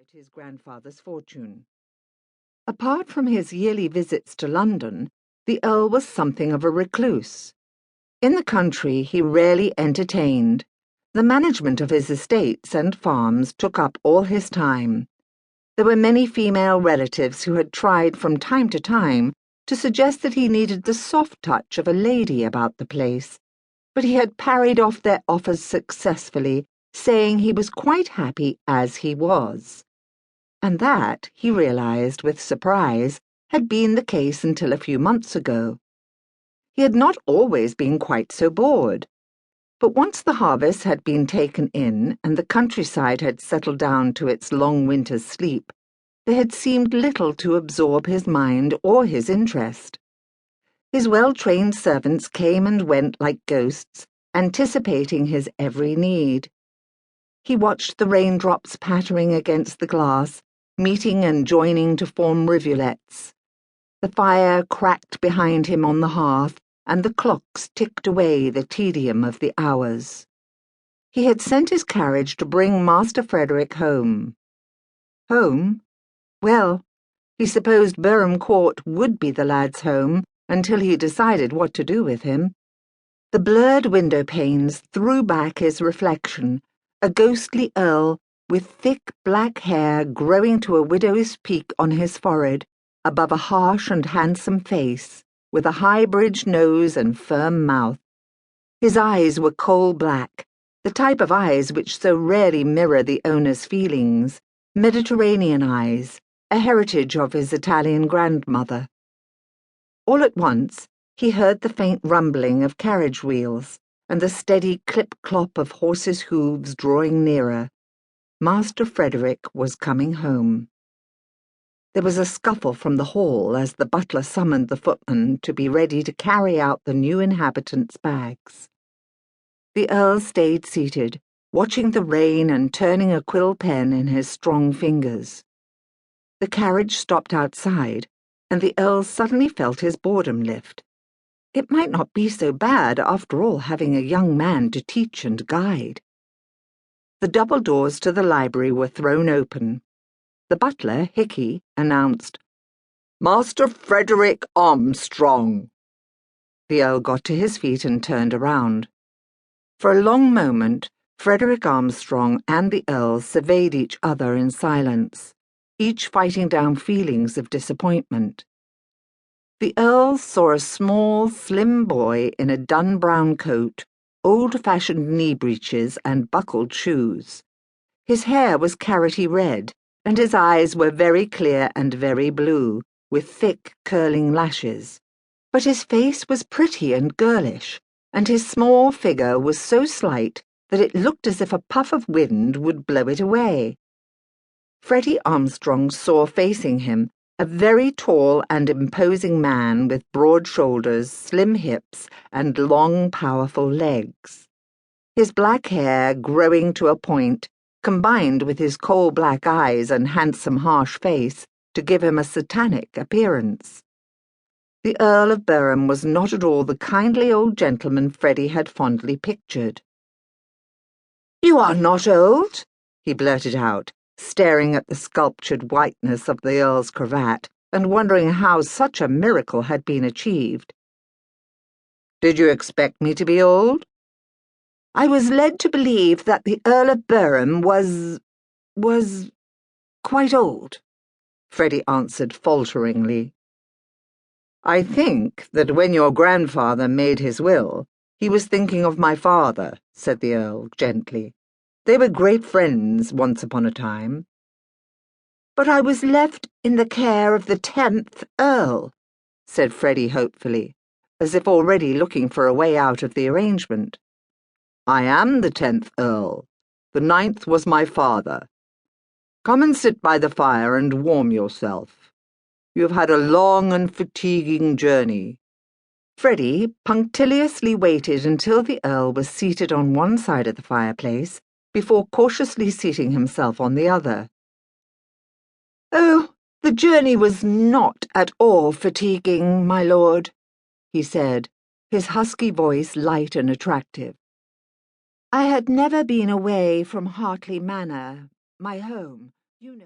inherit his grandfather's fortune. Apart from his yearly visits to London, the Earl was something of a recluse. In the country he rarely entertained. The management of his estates and farms took up all his time. There were many female relatives who had tried from time to time to suggest that he needed the soft touch of a lady about the place, but he had parried off their offers successfully, saying he was quite happy as he was. And that, he realized with surprise, had been the case until a few months ago. He had not always been quite so bored. But once the harvest had been taken in and the countryside had settled down to its long winter's sleep, there had seemed little to absorb his mind or his interest. His well-trained servants came and went like ghosts, anticipating his every need. He watched the raindrops pattering against the glass, meeting and joining to form rivulets. The fire cracked behind him on the hearth, and the clocks ticked away the tedium of the hours. He had sent his carriage to bring Master Frederick home. Home? Well, he supposed Berham Court would be the lad's home until he decided what to do with him. The blurred window panes threw back his reflection, a ghostly earl with thick black hair growing to a widow's peak on his forehead, above a harsh and handsome face, with a high-bridged nose and firm mouth. His eyes were coal-black, the type of eyes which so rarely mirror the owner's feelings, Mediterranean eyes, a heritage of his Italian grandmother. All at once, he heard the faint rumbling of carriage wheels and the steady clip-clop of horses' hooves drawing nearer. Master Frederick was coming home. There was a scuffle from the hall as the butler summoned the footman to be ready to carry out the new inhabitants' bags. The Earl stayed seated, watching the rain and turning a quill pen in his strong fingers. The carriage stopped outside, and the Earl suddenly felt his boredom lift. It might not be so bad, after all, having a young man to teach and guide. The double doors to the library were thrown open. The butler, Hickey, announced, "Master Frederick Armstrong." The Earl got to his feet and turned around. For a long moment, Frederick Armstrong and the Earl surveyed each other in silence, each fighting down feelings of disappointment. The Earl saw a small, slim boy in a dun-brown coat, old-fashioned knee breeches and buckled shoes. His hair was carroty red, and his eyes were very clear and very blue, with thick, curling lashes. But his face was pretty and girlish, and his small figure was so slight that it looked as if a puff of wind would blow it away. Freddie Armstrong saw facing him a very tall and imposing man with broad shoulders, slim hips, and long, powerful legs. His black hair, growing to a point, combined with his coal-black eyes and handsome, harsh face to give him a satanic appearance. The Earl of Berham was not at all the kindly old gentleman Freddie had fondly pictured. "You are not old," he blurted out, staring at the sculptured whiteness of the Earl's cravat and wondering how such a miracle had been achieved. "Did you expect me to be old?" "I was led to believe that the Earl of Berham was quite old," Freddie answered falteringly. "I think that when your grandfather made his will, he was thinking of my father," said the Earl gently. "They were great friends once upon a time." "But I was left in the care of the 10th Earl," said Freddie hopefully, as if already looking for a way out of the arrangement. "I am the 10th Earl. The 9th was my father. Come and sit by the fire and warm yourself. You have had a long and fatiguing journey." Freddie punctiliously waited until the Earl was seated on one side of the fireplace before cautiously seating himself on the other. "Oh, the journey was not at all fatiguing, my lord," he said, his husky voice light and attractive. "I had never been away from Hartley Manor, my home,